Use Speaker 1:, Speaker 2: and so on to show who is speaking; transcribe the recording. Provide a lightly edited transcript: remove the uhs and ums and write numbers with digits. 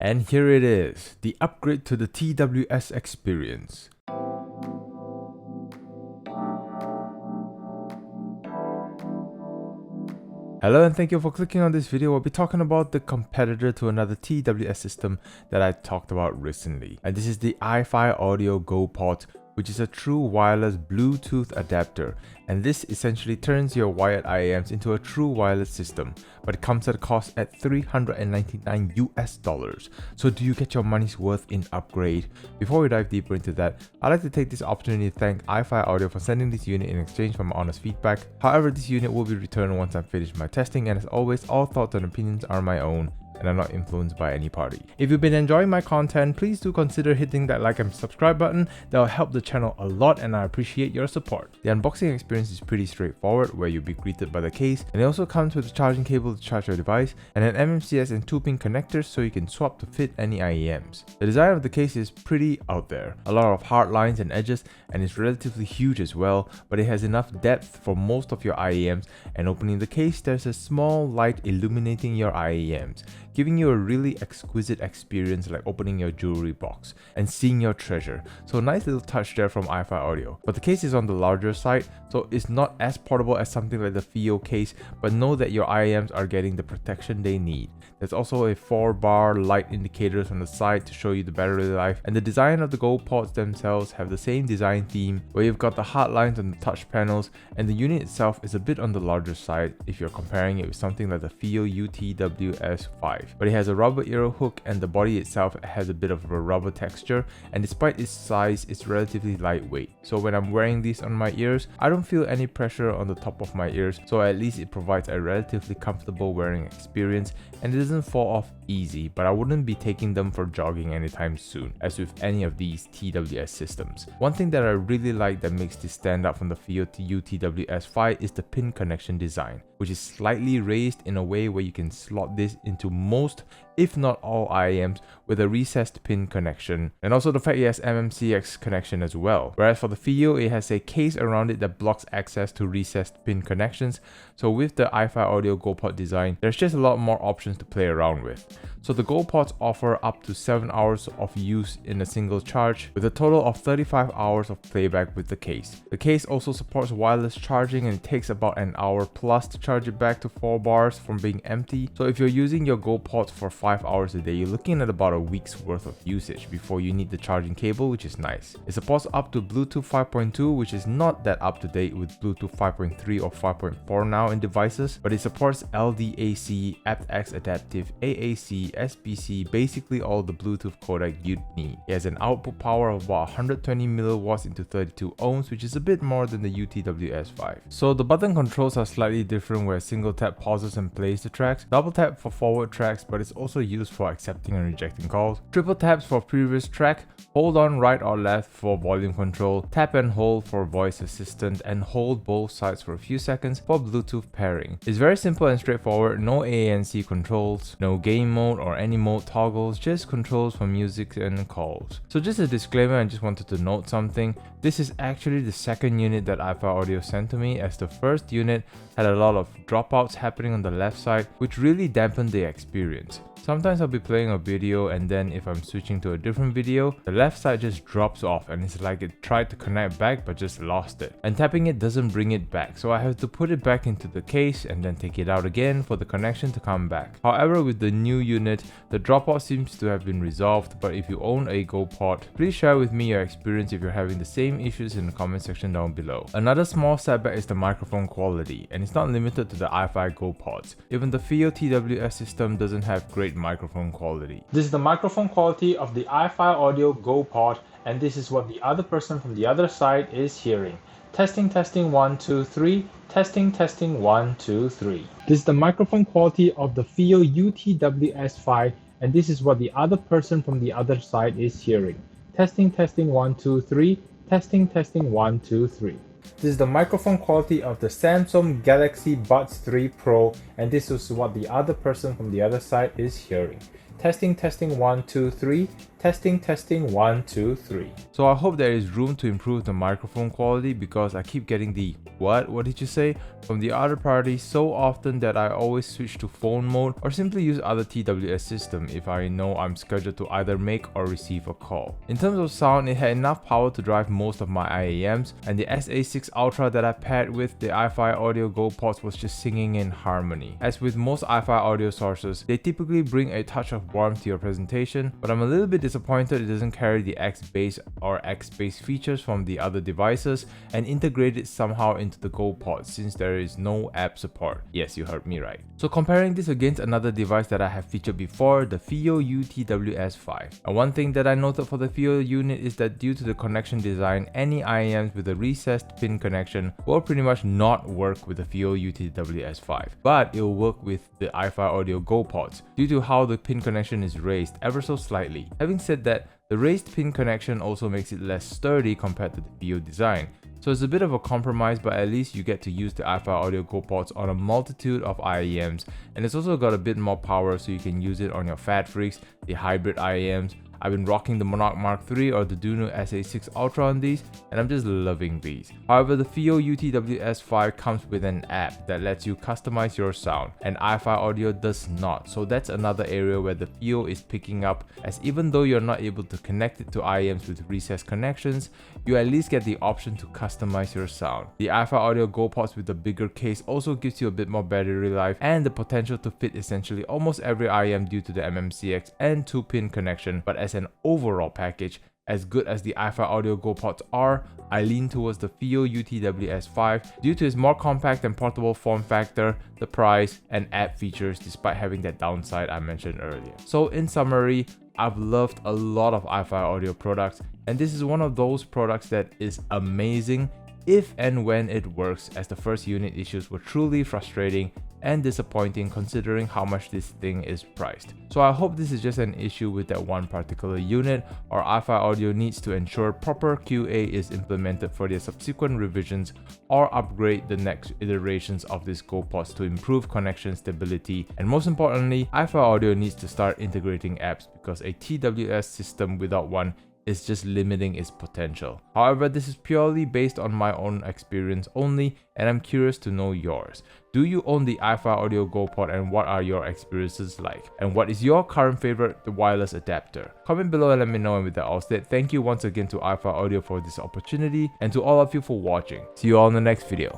Speaker 1: And here it is, the upgrade to the TWS experience. Hello and thank you for clicking on this video. We'll be talking about the competitor to another TWS system that I talked about recently. And this is the iFi Audio Go Pod, which is a true wireless Bluetooth adapter. And this essentially turns your wired IAMs into a true wireless system, but it comes at a cost at $399 US. So do you get your money's worth in upgrade? Before we dive deeper into that, I'd like to take this opportunity to thank iFi Audio for sending this unit in exchange for my honest feedback. However, this unit will be returned once I've finished my testing, and as always, all thoughts and opinions are my own and I'm not influenced by any party. If you've been enjoying my content, please do consider hitting that like and subscribe button. That will help the channel a lot and I appreciate your support. The unboxing experience is pretty straightforward, where you'll be greeted by the case, and it also comes with a charging cable to charge your device and an MMCS and 2-pin connectors so you can swap to fit any IEMs. The design of the case is pretty out there. A lot of hard lines and edges, and it's relatively huge as well, but it has enough depth for most of your IEMs, and opening the case there's a small light illuminating your IEMs, giving you a really exquisite experience like opening your jewelry box and seeing your treasure. So a nice little touch there from iFi Audio. But the case is on the larger side, so it's not as portable as something like the FIO case, but know that your IAMs are getting the protection they need. There's also a 4-bar light indicators on the side to show you the battery life, and the design of the Go Pods themselves have the same design theme where you've got the hard lines on the touch panels, and the unit itself is a bit on the larger side if you're comparing it with something like the FIO TWS-FI. But it has a rubber ear hook, and the body itself has a bit of a rubber texture, and despite its size, it's relatively lightweight. So when I'm wearing these on my ears, I don't feel any pressure on the top of my ears, so at least it provides a relatively comfortable wearing experience, and it doesn't fall off easy, but I wouldn't be taking them for jogging anytime soon, as with any of these TWS systems. One thing that I really like that makes this stand out from the FIO TWS-FI is the pin connection design, which is slightly raised in a way where you can slot this into most, if not all IAMs with a recessed pin connection, and also the fact it has MMCX connection as well. Whereas for the FIO, it has a case around it that blocks access to recessed pin connections. So with the iFi Audio Go Pod design, there's just a lot more options to play around with. So the Go Pods offer up to 7 hours of use in a single charge, with a total of 35 hours of playback with the case. The case also supports wireless charging, and it takes about an hour plus to charge it back to 4 bars from being empty. So if you're using your Go Pods for 5 hours a day, you're looking at about a week's worth of usage before you need the charging cable, which is nice. It supports up to Bluetooth 5.2, which is not that up to date with Bluetooth 5.3 or 5.4 now in devices, but it supports LDAC, aptX Adaptive, AAC, SBC, basically all the Bluetooth codec you'd need. It has an output power of about 120 milliwatts into 32 ohms, which is a bit more than the UTWS-FI. So the button controls are slightly different, where single tap pauses and plays the tracks, double tap for forward tracks, but it's also used for accepting and rejecting calls, triple taps for previous track, hold on right or left for volume control, tap and hold for voice assistant, and hold both sides for a few seconds for Bluetooth pairing. It's very simple and straightforward, no ANC controls, no game mode or any mode toggles, just controls for music and calls. So just a disclaimer, I just wanted to note something. This is actually the second unit that iFi Audio sent to me, as the first unit had a lot of dropouts happening on the left side, which really dampened the experience. Sometimes I'll be playing a video, and then if I'm switching to a different video, the left side just drops off, and it's like it tried to connect back but just lost it. And tapping it doesn't bring it back, so I have to put it back into the case and then take it out again for the connection to come back. However, with the new unit, the dropout seems to have been resolved, but if you own a Go Pod, please share with me your experience if you're having the same issues in the comment section down below. Another small setback is the microphone quality, and it's not limited to the iFi Go Pods. Even the FIO TWS system doesn't have great microphone quality. This is the microphone quality of the iFi Audio Go Pod, and this is what the other person from the other side is hearing. Testing, testing, 1, 2, 3. Testing, testing, 1, 2, 3. This is the microphone quality of the FIO UTWS-FI, and this is what the other person from the other side is hearing. Testing, testing, 1, 2, 3. Testing, testing, 1, 2, 3. This is the microphone quality of the Samsung Galaxy Buds 3 Pro, and this is what the other person from the other side is hearing. Testing, testing, 1, 2, 3. Testing 1 2 3. So I hope there is room to improve the microphone quality because I keep getting the what did you say from the other party so often that I always switch to phone mode or simply use other TWS system if I know I'm scheduled to either make or receive a call. In terms of sound, it had enough power to drive most of my IAMs, and the SA6 Ultra that I paired with the iFi Audio Go pods was just singing in harmony. As with most iFi audio sources, they typically bring a touch of warmth to your presentation, but I'm a little bit disappointed it doesn't carry the X-Bass or X-Bass features from the other devices and integrate it somehow into the Go pods since there is no app support. Yes, you heard me right. So comparing this against another device that I have featured before, the FiiO TWS-FI. And one thing that I noted for the FiiO unit is that due to the connection design, any IAMs with a recessed pin connection will pretty much not work with the FiiO TWS-FI, but it will work with the iFi Audio Go pods due to how the pin connection is raised ever so slightly. Having said that, the raised pin connection also makes it less sturdy compared to the FiiO design. So it's a bit of a compromise, but at least you get to use the iFi Audio Go pods on a multitude of IAMs, and it's also got a bit more power so you can use it on your Fat Freaks, the hybrid IAMs. I've been rocking the Monarch Mark III or the Duno SA6 Ultra on these, and I'm just loving these. However, the FiiO TWS-FI comes with an app that lets you customize your sound, and iFi Audio does not, so that's another area where the FiiO is picking up, as even though you're not able to connect it to IAMs with recessed connections, you at least get the option to customize your sound. The iFi Audio Go pods with the bigger case also gives you a bit more battery life and the potential to fit essentially almost every IAM due to the MMCX and 2-pin connection, but as an overall package, as good as the iFi Audio Go pods are, I lean towards the FiiO TWS-FI due to its more compact and portable form factor, the price, and app features despite having that downside I mentioned earlier. So in summary, I've loved a lot of iFi Audio products, and this is one of those products that is amazing if and when it works, as the first unit issues were truly frustrating and disappointing considering how much this thing is priced. So I hope this is just an issue with that one particular unit, or iFi Audio needs to ensure proper QA is implemented for their subsequent revisions or upgrade the next iterations of this Go pods to improve connection stability, and most importantly, iFi Audio needs to start integrating apps because a TWS system without one is just limiting its potential. However, this is purely based on my own experience only, and I'm curious to know yours. Do you own the iFi Audio Go pod, and what are your experiences like? And what is your current favorite wireless adapter? Comment below and let me know. And with that all said, thank you once again to iFi Audio for this opportunity, and to all of you for watching. See you all in the next video.